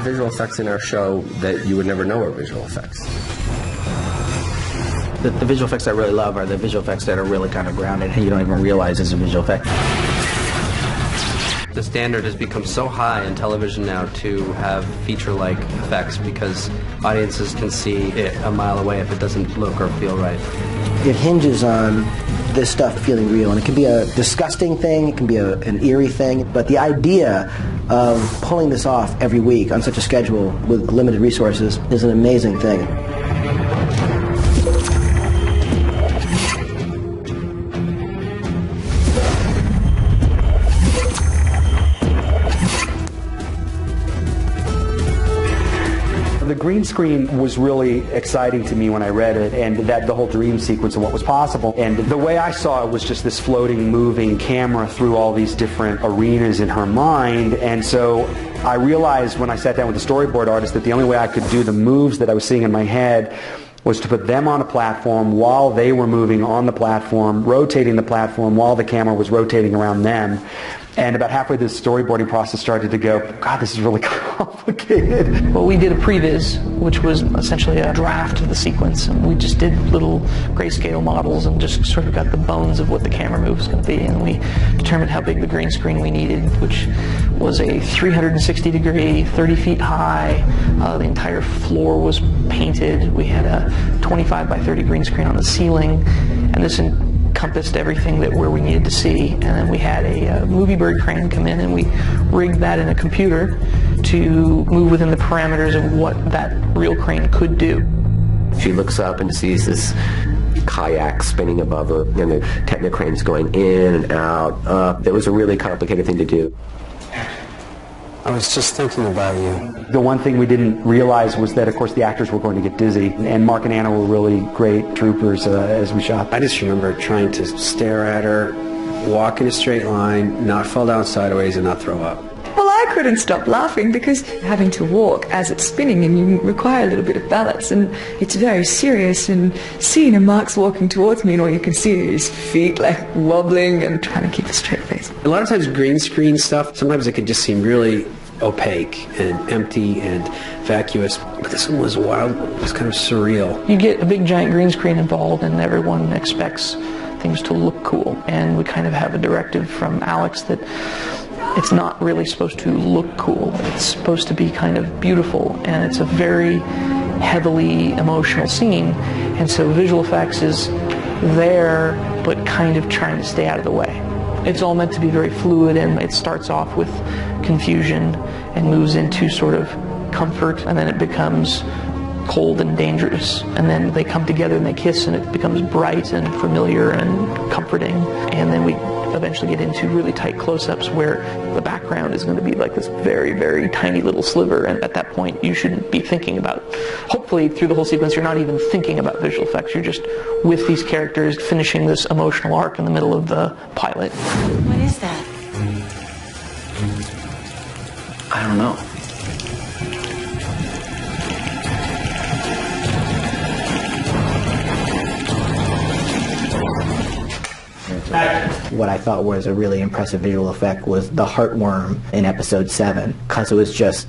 visual effects in our show that you would never know are visual effects. The visual effects I really love are the visual effects that are really kind of grounded and you don't even realize it's a visual effect. The standard has become so high in television now to have feature-like effects because audiences can see it a mile away if it doesn't look or feel right. It hinges on this stuff feeling real, and it can be a disgusting thing, it can be an eerie thing, but the idea of pulling this off every week on such a schedule with limited resources is an amazing thing. The green screen was really exciting to me when I read it, and that the whole dream sequence and what was possible. And the way I saw it was just this floating, moving camera through all these different arenas in her mind. And so I realized when I sat down with the storyboard artist that the only way I could do the moves that I was seeing in my head was to put them on a platform while they were moving on the platform, rotating the platform while the camera was rotating around them. And about halfway through the storyboarding process started to go, God, this is really complicated. Well, we did a previs, which was essentially a draft of the sequence, and we just did little grayscale models and just sort of got the bones of what the camera move was going to be, and we determined how big the green screen we needed, which was a 360 degree, 30 feet high. The entire floor was painted. We had a 25 by 30 green screen on the ceiling, and this encompassed everything that where we needed to see. And then we had a movie bird crane come in, and we rigged that in a computer to move within the parameters of what that real crane could do. She looks up and sees this kayak spinning above her, and the technicrane's going in and out, up. It was a really complicated thing to do. I was just thinking about you. The one thing we didn't realize was that, of course, the actors were going to get dizzy, and Mark and Anna were really great troopers as we shot. I just remember trying to stare at her, walk in a straight line, not fall down sideways, and not throw up. Well, I couldn't stop laughing because having to walk as it's spinning and you require a little bit of balance, and it's very serious, and seeing a Mark's walking towards me and all you can see is his feet like wobbling and trying to keep a straight face. A lot of times green screen stuff, sometimes it could just seem really opaque and empty and vacuous, but this one was wild, it was kind of surreal. You get a big giant green screen involved and everyone expects things to look cool, and we kind of have a directive from Alex that it's not really supposed to look cool. It's supposed to be kind of beautiful, and it's a very heavily emotional scene, and so visual effects is there but kind of trying to stay out of the way. It's all meant to be very fluid, and it starts off with confusion and moves into sort of comfort, and then it becomes cold and dangerous, and then they come together and they kiss, and it becomes bright and familiar and comforting, and then we eventually get into really tight close-ups where the background is going to be like this very, very tiny little sliver, and at that point you shouldn't be thinking about, hopefully through the whole sequence you're not even thinking about visual effects, you're just with these characters finishing this emotional arc in the middle of the pilot. What is that? I don't know. What I thought was a really impressive visual effect was the heartworm in episode 7, because it was just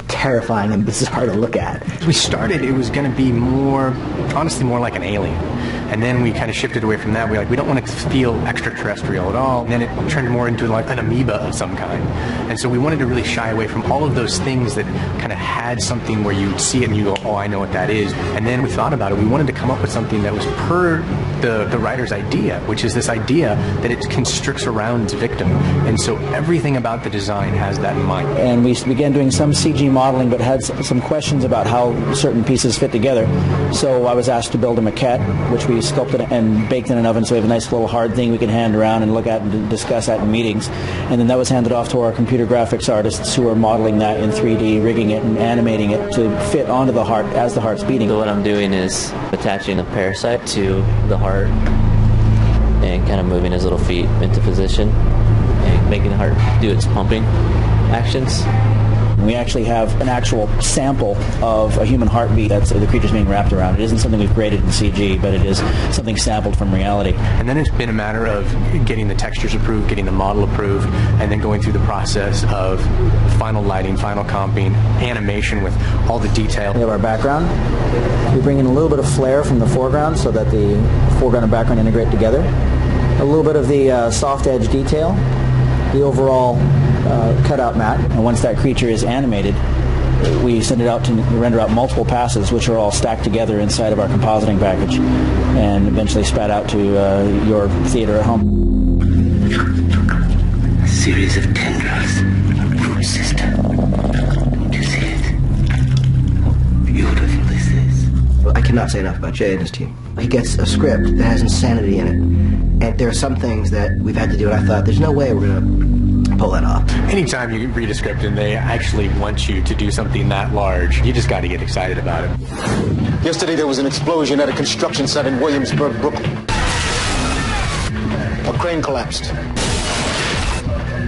terrifying and bizarre to look at. We started, it was going to be more, honestly, more like an alien. And then we kind of shifted away from that. We don't want to feel extraterrestrial at all. And then it turned more into like an amoeba of some kind. And so we wanted to really shy away from all of those things that kind of had something where you see it and you go, oh, I know what that is. And then we thought about it. We wanted to come up with something that was per the writer's idea, which is this idea that it constricts around its victim. And so everything about the design has that in mind. And we began doing some CG modeling, but had some questions about how certain pieces fit together. So I was asked to build a maquette, which we sculpted and baked in an oven, so we have a nice little hard thing we can hand around and look at and discuss at in meetings. And then that was handed off to our computer graphics artists who are modeling that in 3D, rigging it and animating it to fit onto the heart as the heart's beating. So what I'm doing is attaching a parasite to the heart and kind of moving his little feet into position and making the heart do its pumping actions. We actually have an actual sample of a human heartbeat that's the creature's being wrapped around. It isn't something we've created in CG, but it is something sampled from reality. And then it's been a matter of getting the textures approved, getting the model approved, and then going through the process of final lighting, final comping, animation with all the detail. We have our background. We bring in a little bit of flare from the foreground so that the foreground and background integrate together. A little bit of the soft edge detail, the overall cutout matte. And once that creature is animated, we send it out to render out multiple passes, which are all stacked together inside of our compositing package, and eventually spat out to your theater at home. A series of tendrils, a root system. Don't you see it? How beautiful this is. I cannot say enough about Jay and his team. He gets a script that has insanity in it. And there are some things that we've had to do, and I thought, there's no way we're going to pull that off. Anytime you read a script and they actually want you to do something that large, you just got to get excited about it. Yesterday there was an explosion at a construction site in Williamsburg, Brooklyn. A crane collapsed.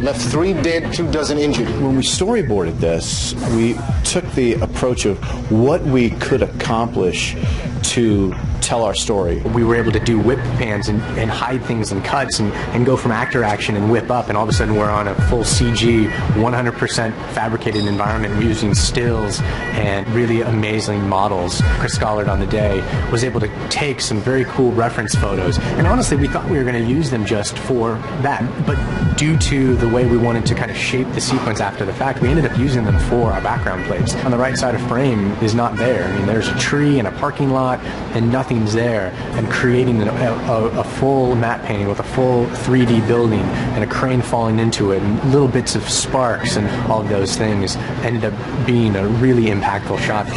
Left 3 dead, 24 injured. When we storyboarded this, we took the approach of what we could accomplish to tell our story. We were able to do whip pans and hide things and cuts and go from actor action and whip up, and all of a sudden we're on a full CG, 100% fabricated environment. We're using stills and really amazing models. Chris Scollard on the day was able to take some very cool reference photos, and honestly we thought we were going to use them just for that, but due to the way we wanted to kind of shape the sequence after the fact, we ended up using them for our background plates. On the right side of frame is not there. I mean, there's a tree and a parking lot and nothing's there, and creating a full matte painting with a full 3D building and a crane falling into it and little bits of sparks and all of those things ended up being a really impactful shot.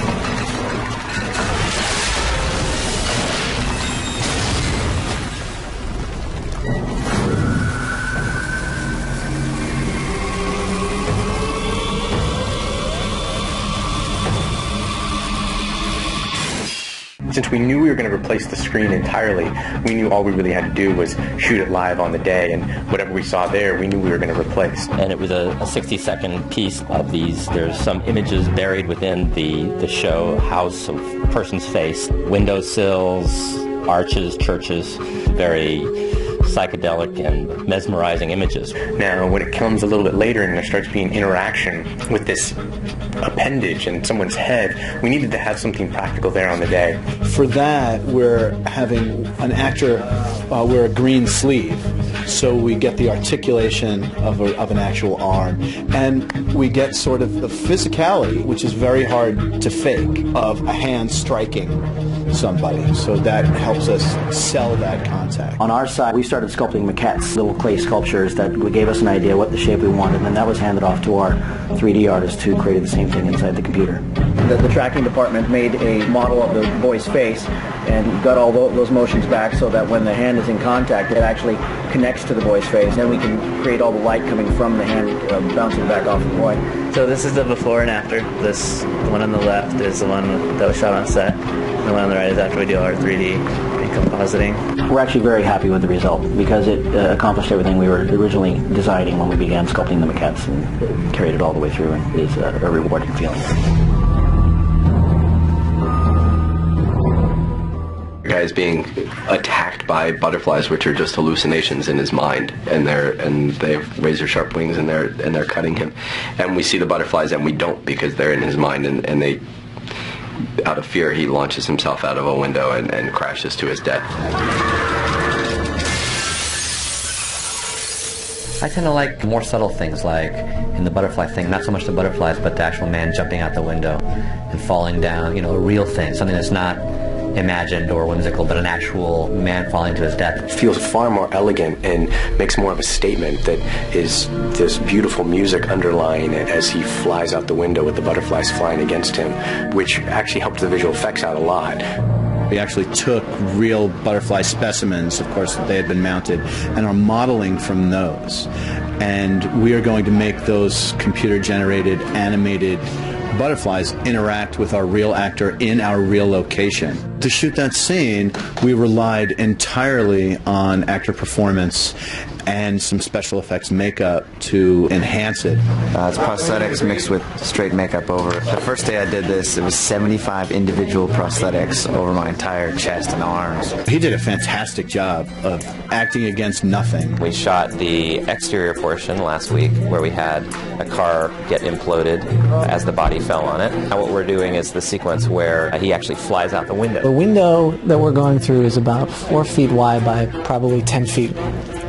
Since we knew we were going to replace the screen entirely, we knew all we really had to do was shoot it live on the day, and whatever we saw there, we knew we were going to replace. And it was a 60-second piece of these. There's some images buried within the show house of person's face, windowsills, arches, churches, very psychedelic and mesmerizing images. Now, when it comes a little bit later and there starts being interaction with this appendage in someone's head, we needed to have something practical there on the day. For that, we're having an actor wear a green sleeve, so we get the articulation of an actual arm, and we get sort of the physicality, which is very hard to fake, of a hand striking somebody. So that helps us sell that contact. On our side, we started sculpting maquettes, little clay sculptures that gave us an idea what the shape we wanted, and then that was handed off to our 3D artist who created the same thing inside the computer. The tracking department made a model of the boy's face and got all those motions back so that when the hand is in contact, it actually connects to the boy's face. Then we can create all the light coming from the hand bouncing back off the boy. So this is the before and after. The one on the left is the one that was shot on set. And the one on the right is after we do our 3D compositing. We're actually very happy with the result because it accomplished everything we were originally designing when we began sculpting the maquettes, and carried it all the way through, and is a rewarding feeling. The guy is being attacked by butterflies, which are just hallucinations in his mind, and they have razor sharp wings, and they're cutting him. And we see the butterflies, and we don't, because they're in his mind, and they, out of fear, he launches himself out of a window and crashes to his death. I tend to like more subtle things, like in the butterfly thing, not so much the butterflies, but the actual man jumping out the window and falling down, a real thing, something that's not imagined or whimsical, but an actual man falling to his death. It feels far more elegant and makes more of a statement that is this beautiful music underlying it as he flies out the window with the butterflies flying against him, which actually helped the visual effects out a lot. We actually took real butterfly specimens, of course, that they had been mounted, and are modeling from those. And we are going to make those computer-generated, animated butterflies interact with our real actor in our real location. To shoot that scene, we relied entirely on actor performance and some special effects makeup to enhance it. It's prosthetics mixed with straight makeup over. The first day I did this, it was 75 individual prosthetics over my entire chest and arms. He did a fantastic job of acting against nothing. We shot the exterior portion last week where we had a car get imploded as the body fell on it. Now what we're doing is the sequence where he actually flies out the window. The window that we're going through is about 4 feet wide by probably 10 feet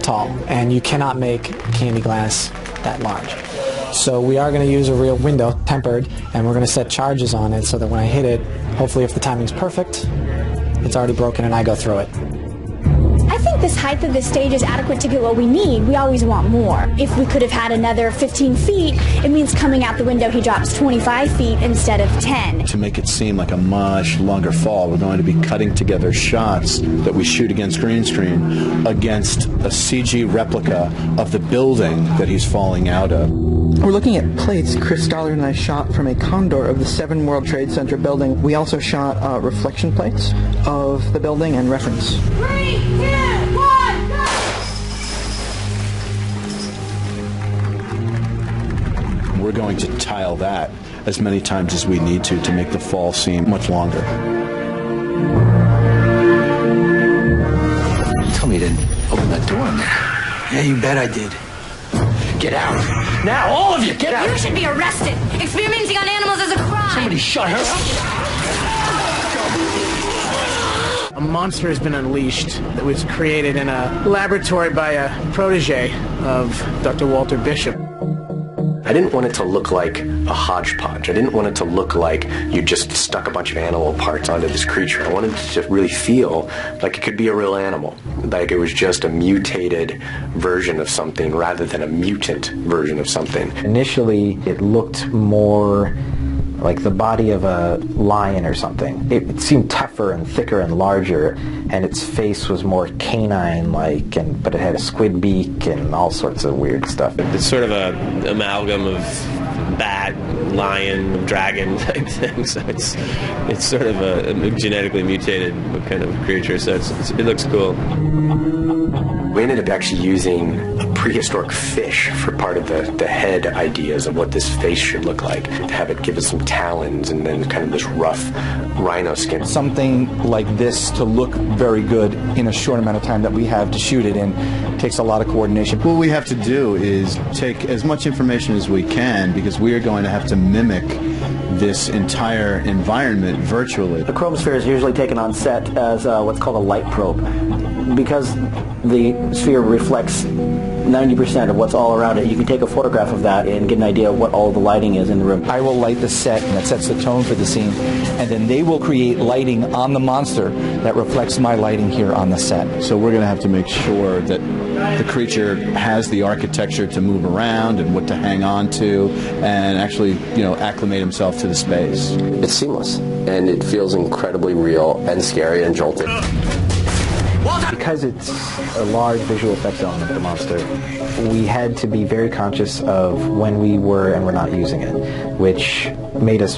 tall, and you cannot make candy glass that large. So we are going to use a real window, tempered, and we're going to set charges on it so that when I hit it, hopefully if the timing's perfect, it's already broken and I go through it. I think this height of this stage is adequate to get what we need. We always want more. If we could have had another 15 feet, it means coming out the window he drops 25 feet instead of 10. To make it seem like a much longer fall, we're going to be cutting together shots that we shoot against green screen against a CG replica of the building that he's falling out of. We're looking at plates Chris Stollard and I shot from a condor of the 7 World Trade Center building. We also shot reflection plates of the building and reference. 3, 2, 1, go! We're going to tile that as many times as we need to make the fall seem much longer. Tell me you didn't open that door in there. Yeah, you bet I did. Get out. Now, all of you, get out. You should be arrested. Experimenting on animals is a crime. Somebody shut her up. A monster has been unleashed that was created in a laboratory by a protege of Dr. Walter Bishop. I didn't want it to look like a hodgepodge. I didn't want it to look like you just stuck a bunch of animal parts onto this creature. I wanted it to really feel like it could be a real animal, like it was just a mutated version of something rather than a mutant version of something. Initially, it looked more like the body of a lion or something. It seemed tougher and thicker and larger, and its face was more canine-like, but it had a squid beak and all sorts of weird stuff. It's sort of a amalgam of bat, lion, dragon type thing, so it's sort of a genetically mutated kind of creature, so it looks cool. We ended up actually using a prehistoric fish for part of the head ideas of what this face should look like. To have it give us some talons and then kind of this rough rhino skin. Something like this to look very good in a short amount of time that we have to shoot it in takes a lot of coordination. What we have to do is take as much information as we can because we are going to have to mimic this entire environment virtually. The chromosphere is usually taken on set as what's called a light probe. Because the sphere reflects 90% of what's all around it, you can take a photograph of that and get an idea of what all the lighting is in the room. I will light the set, and that sets the tone for the scene, and then they will create lighting on the monster that reflects my lighting here on the set. So we're going to have to make sure that the creature has the architecture to move around and what to hang on to and actually, acclimate himself to the space. It's seamless, and it feels incredibly real and scary and jolting. Because it's a large visual effects element, the monster, we had to be very conscious of when we were and were not using it, which made us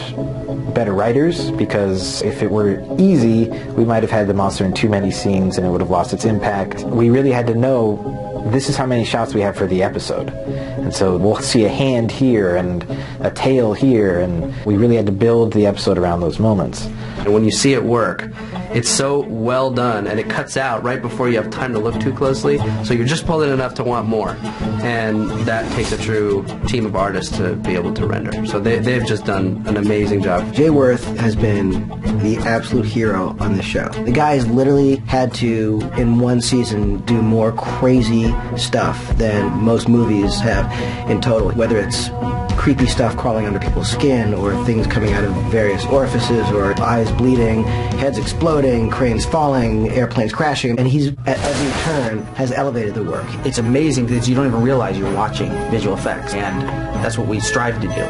better writers, because if it were easy, we might have had the monster in too many scenes and it would have lost its impact. We really had to know this is how many shots we have for the episode. And so we'll see a hand here and a tail here, and we really had to build the episode around those moments. And when you see it work, it's so well done, and it cuts out right before you have time to look too closely, so you're just pulling enough to want more. And that takes a true team of artists to be able to render. So they've just done an amazing job. Jay Worth has been the absolute hero on this show. The guy's literally had to, in one season, do more crazy stuff than most movies have in total, whether it's creepy stuff crawling under people's skin, or things coming out of various orifices, or eyes bleeding, heads exploding, cranes falling, airplanes crashing, and he's at every turn has elevated the work. It's amazing because you don't even realize you're watching visual effects, and that's what we strive to do.